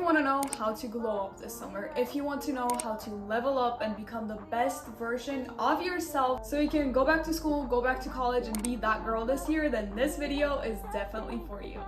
want to know how to glow up this summer, if you want to know how to level up and become the best version of yourself so you can go back to school, go back to college, and be that girl this year, then this video is definitely for you.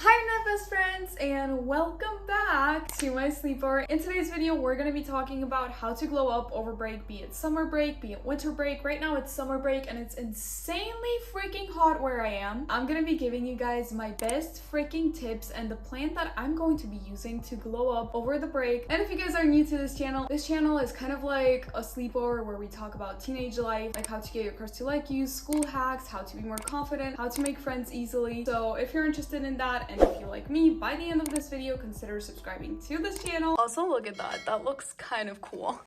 Hi internet best friends, and welcome back to my sleepover. In today's video, we're going to be talking about how to glow up over break, be it summer break, be it winter break. Right now it's summer break and it's insanely freaking hot where I am. I'm going to be giving you guys my best freaking tips and the plan that I'm going to be using to glow up over the break. And if you guys are new to this channel is kind of like a sleepover where we talk about teenage life, like how to get your crush to like you, school hacks, how to be more confident, how to make friends easily. So if you're interested in that, and if you like me, by the end of this video, consider subscribing to this channel. Also, look at that. That looks kind of cool.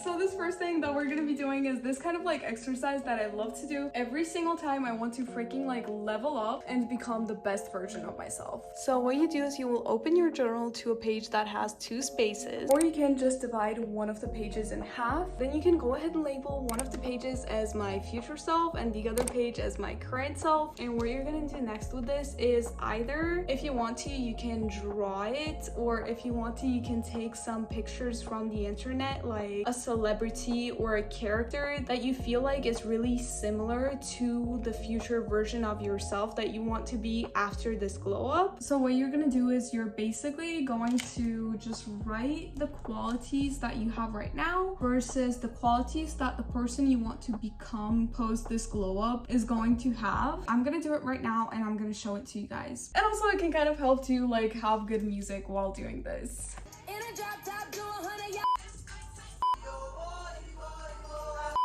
So this first thing that we're gonna be doing is this kind of like exercise that I love to do every single time I want to freaking like level up and become the best version of myself. So what you do is you will open your journal to a page that has 2 spaces, or you can just divide one of the pages in half. Then you can go ahead and label one of the pages as my future self and the other page as my current self. And what you're gonna do next with this is either, if you want to, you can draw it, or if you want to, you can take some pictures from the internet, like a celebrity or a character that you feel like is really similar to the future version of yourself that you want to be after this glow up. So what you're gonna do is you're basically going to just write the qualities that you have right now versus the qualities that the person you want to become post this glow up is going to have. I'm gonna do it right now and I'm gonna show it to you guys. And also it can kind of help to like have good music while doing this.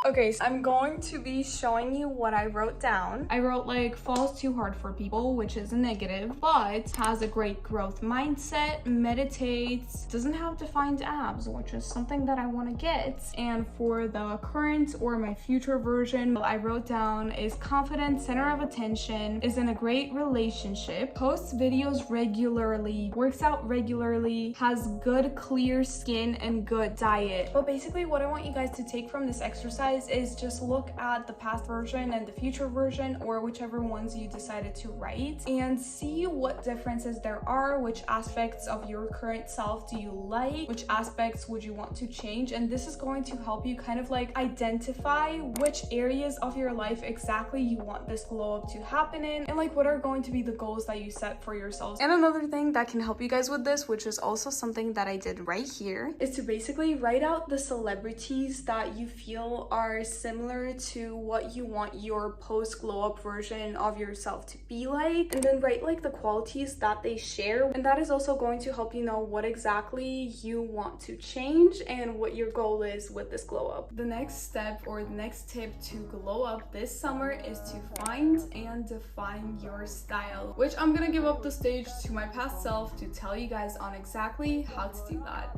Okay, so I'm going to be showing you what I wrote down. I wrote like falls too hard for people, which is a negative, but has a great growth mindset, meditates, doesn't have defined abs, which is something that I want to get. And for the current or my future version, I wrote down is confident, center of attention, is in a great relationship, posts videos regularly, works out regularly, has good clear skin and good diet. But basically what I want you guys to take from this exercise is just look at the past version and the future version, or whichever ones you decided to write, and see what differences there are, which aspects of your current self do you like, which aspects would you want to change. And this is going to help you kind of like identify which areas of your life exactly you want this glow up to happen in, and like what are going to be the goals that you set for yourselves. And another thing that can help you guys with this, which is also something that I did right here, is to basically write out the celebrities that you feel are similar to what you want your post glow up version of yourself to be like, and then write like the qualities that they share. And that is also going to help you know what exactly you want to change and what your goal is with this glow up. The next step or the next tip to glow up this summer is to find and define your style, which I'm gonna give up the stage to my past self to tell you guys on exactly how to do that.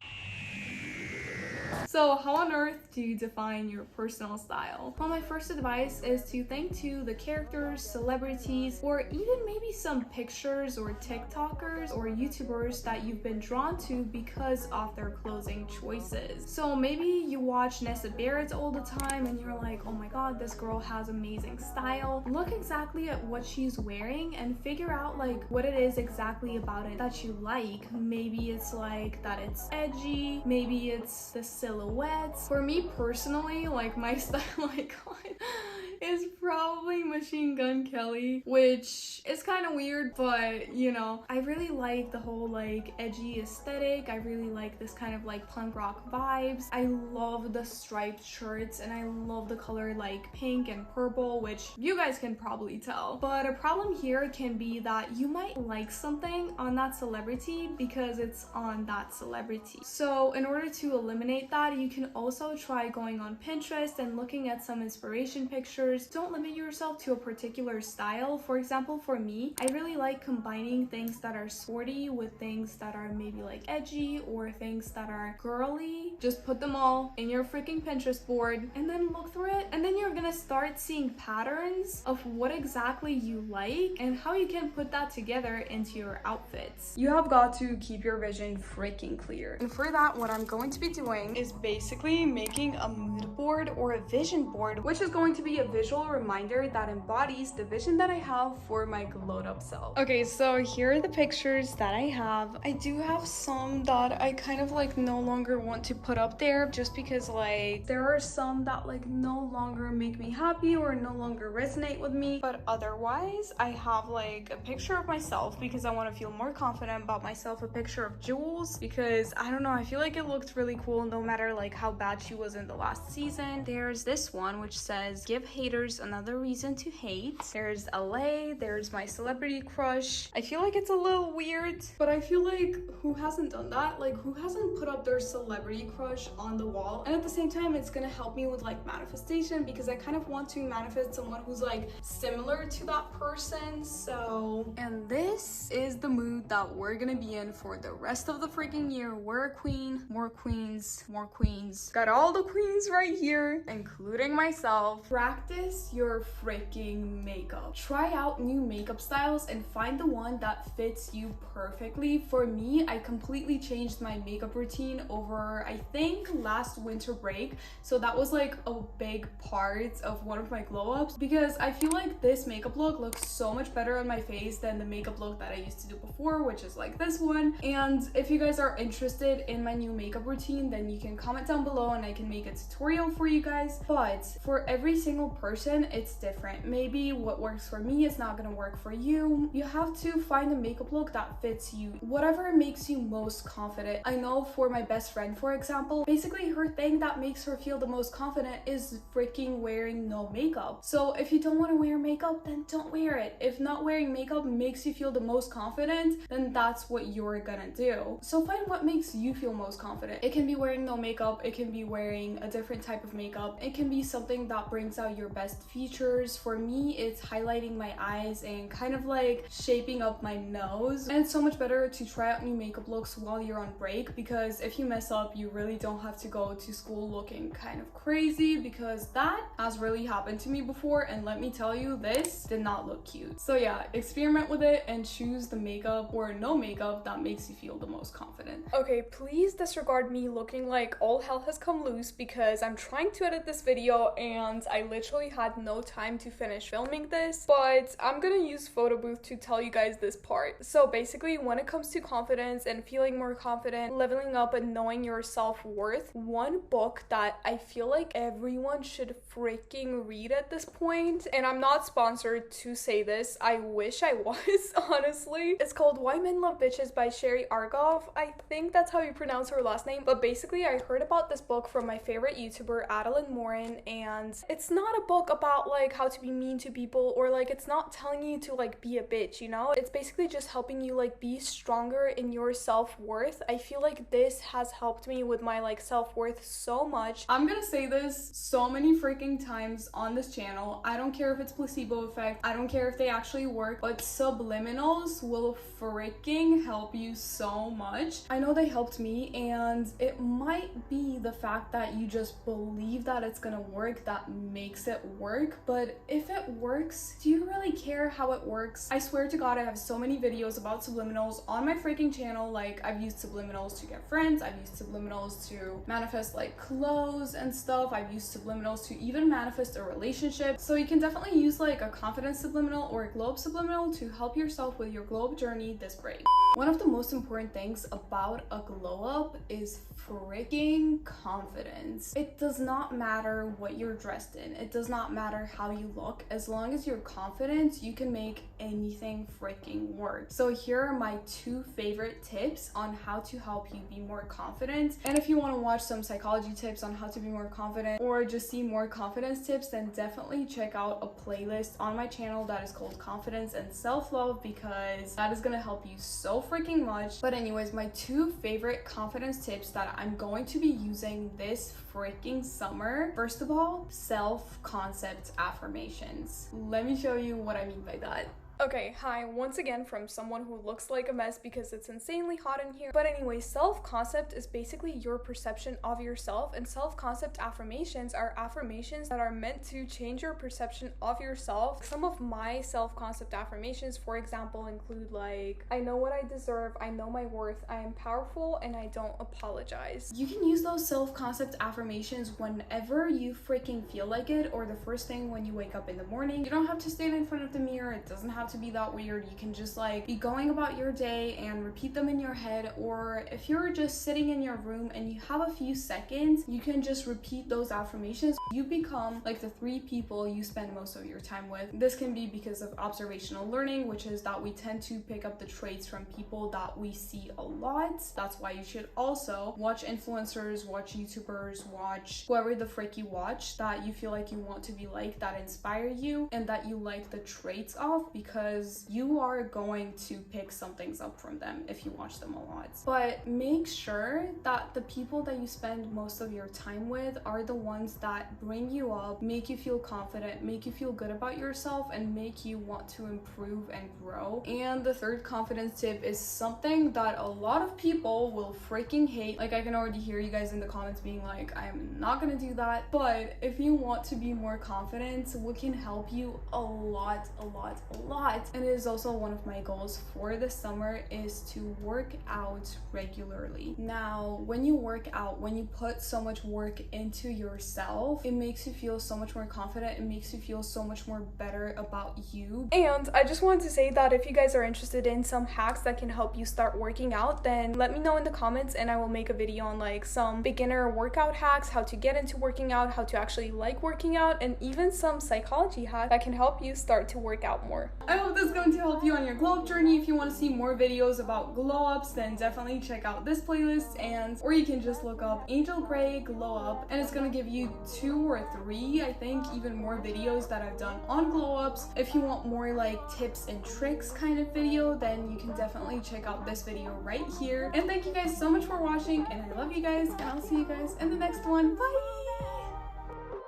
So how on earth do you define your personal style? Well, my first advice is to think to the characters, celebrities, or even maybe some pictures or TikTokers or YouTubers that you've been drawn to because of their clothing choices. So maybe you watch Nessa Barrett all the time and you're like, oh my god, this girl has amazing style. Look exactly at what she's wearing and figure out like what it is exactly about it that you like. Maybe it's like that it's edgy, maybe it's the silhouettes. For me personally, like my style icon is probably Machine Gun Kelly, which is kind of weird, but you know, I really like the whole like edgy aesthetic. I really like this kind of like punk rock vibes. I love the striped shirts and I love the color like pink and purple, which you guys can probably tell. But a problem here can be that you might like something on that celebrity because it's on that celebrity. So in order to eliminate that, you can also try going on Pinterest and looking at some inspiration pictures. Don't limit yourself to a particular style. For example, for me, I really like combining things that are sporty with things that are maybe like edgy or things that are girly. Just put them all in your freaking Pinterest board and then look through it, and then you're gonna start seeing patterns of what exactly you like and how you can put that together into your outfits. You have got to keep your vision freaking clear. And for that, what I'm going to be doing is basically making a mood board or a vision board, which is going to be a visual reminder that embodies the vision that I have for my glowed up self. Okay, so here are the pictures that I have. I do have some that I kind of like no longer want to put up there just because like there are some that like no longer make me happy or no longer resonate with me. But otherwise, I have like a picture of myself because I want to feel more confident about myself, a picture of Jules because I don't know, I feel like it looked really cool no matter like how bad she was in the last season. There's this one which says give haters another reason to hate. There's LA, there's my celebrity crush. I feel like it's a little weird, but I feel like who hasn't done that? Like who hasn't put up their celebrity crush on the wall? And at the same time, it's gonna help me with like manifestation because I kind of want to manifest someone who's like similar to that person. So, and this is the mood that we're gonna be in for the rest of the freaking year. We're a queen, more queens, more queens. Got all the queens right here, including myself. Practice your freaking makeup. Try out new makeup styles and find the one that fits you perfectly. For me, I completely changed my makeup routine over, I think, last winter break. So that was like a big part of one of my glow ups because I feel like this makeup look looks so much better on my face than the makeup look that I used to do before, which is like this one. And if you guys are interested in my new makeup routine, then you can comment down below and I can make a tutorial for you guys. But for every single person, it's different. Maybe what works for me is not gonna work for you. You have to find a makeup look that fits you, whatever makes you most confident. I know for my best friend, for example, basically her thing that makes her feel the most confident is freaking wearing no makeup. So if you don't want to wear makeup, then don't wear it. If not wearing makeup makes you feel the most confident, then that's what you're gonna do. So find what makes you feel most confident. It can be wearing no makeup, it can be wearing a different type of makeup, it can be something that brings out your best features. For me, it's highlighting my eyes and kind of like shaping up my nose. And it's so much better to try out new makeup looks while you're on break because if you mess up, you really don't have to go to school looking kind of crazy because that has really happened to me before, and let me tell you, this did not look cute. So yeah, experiment with it and choose the makeup or no makeup that makes you feel the most confident. Okay, please disregard me looking like all hell has come loose because I'm trying to edit this video and I literally had no time to finish filming this, but I'm gonna use photo booth to tell you guys this part. So basically, when it comes to confidence and feeling more confident, leveling up and knowing your self-worth, one book that I feel like everyone should freaking read at this point, and I'm not sponsored to say this, I wish I was, honestly. It's called Why Men Love Bitches by Sherry Argov. I think that's how you pronounce her last name, but basically I heard about this book from my favorite YouTuber, Adeline Morin, and it's not a book about like how to be mean to people or like it's not telling you to like be a bitch, you know? It's basically just helping you like be stronger in your self-worth. I feel like this has helped me with my like self-worth so much. I'm gonna say this so many freaking times on this channel. I don't care if it's placebo effect, I don't care if they actually work, but subliminals will freaking help you so much. I know they helped me, and it might be the fact that you just believe that it's gonna work that makes it work, but if it works, do you really care how it works? I swear to God, I have so many videos about subliminals on my freaking channel. Like, I've used subliminals to get friends, I've used subliminals to manifest like clothes and stuff, I've used subliminals to even manifest a relationship. So you can definitely use like a confidence subliminal or a globe subliminal to help yourself with your globe journey this break. One of the most important things about a glow up is freaking confidence. It does not matter what you're dressed in. It does not matter how you look. As long as you're confident, you can make anything freaking work. So here are my 2 favorite tips on how to help you be more confident. And if you want to watch some psychology tips on how to be more confident or just see more confidence tips, then definitely check out a playlist on my channel that is called Confidence and Self-Love because that is going to help you so freaking much. But anyways, my 2 favorite confidence tips that I'm going to be using this freaking summer. First of all, self-concept affirmations. Let me show you what I mean by that. Okay, hi, once again from someone who looks like a mess because it's insanely hot in here. But anyway, self-concept is basically your perception of yourself, and self-concept affirmations are affirmations that are meant to change your perception of yourself. Some of my self-concept affirmations, for example, include like, I know what I deserve, I know my worth, I am powerful, and I don't apologize. You can use those self-concept affirmations whenever you freaking feel like it, or the first thing when you wake up in the morning. You don't have to stand in front of the mirror, it doesn't have to be that weird. You can just like be going about your day and repeat them in your head, or if you're just sitting in your room and you have a few seconds, you can just repeat those affirmations. You become like the 3 people you spend most of your time with. This can be because of observational learning, which is that we tend to pick up the traits from people that we see a lot. That's why you should also watch influencers, watch YouTubers, watch whoever the frick you watch that you feel like you want to be like, that inspire you and that you like the traits of, because you are going to pick some things up from them if you watch them a lot. But make sure that the people that you spend most of your time with are the ones that bring you up, make you feel confident, make you feel good about yourself, and make you want to improve and grow. And the third confidence tip is something that a lot of people will freaking hate. Like, I can already hear you guys in the comments being like, I am not gonna do that. But if you want to be more confident, what can help you a lot, and it is also one of my goals for the summer, is to work out regularly. Now, when you work out, when you put so much work into yourself, it makes you feel so much more confident, it makes you feel so much more better about you. And I just wanted to say that if you guys are interested in some hacks that can help you start working out, then let me know in the comments and I will make a video on like some beginner workout hacks, how to get into working out, how to actually like working out, and even some psychology hacks that can help you start to work out more. I hope this is going to help you on your glow up journey. If you want to see more videos about glow ups, then definitely check out this playlist, or you can just look up Angel Grey Glow Up and it's going to give you 2 or 3, I think, even more videos that I've done on glow ups. If you want more like tips and tricks kind of video, then you can definitely check out this video right here. And thank you guys so much for watching, and I love you guys, and I'll see you guys in the next one. Bye!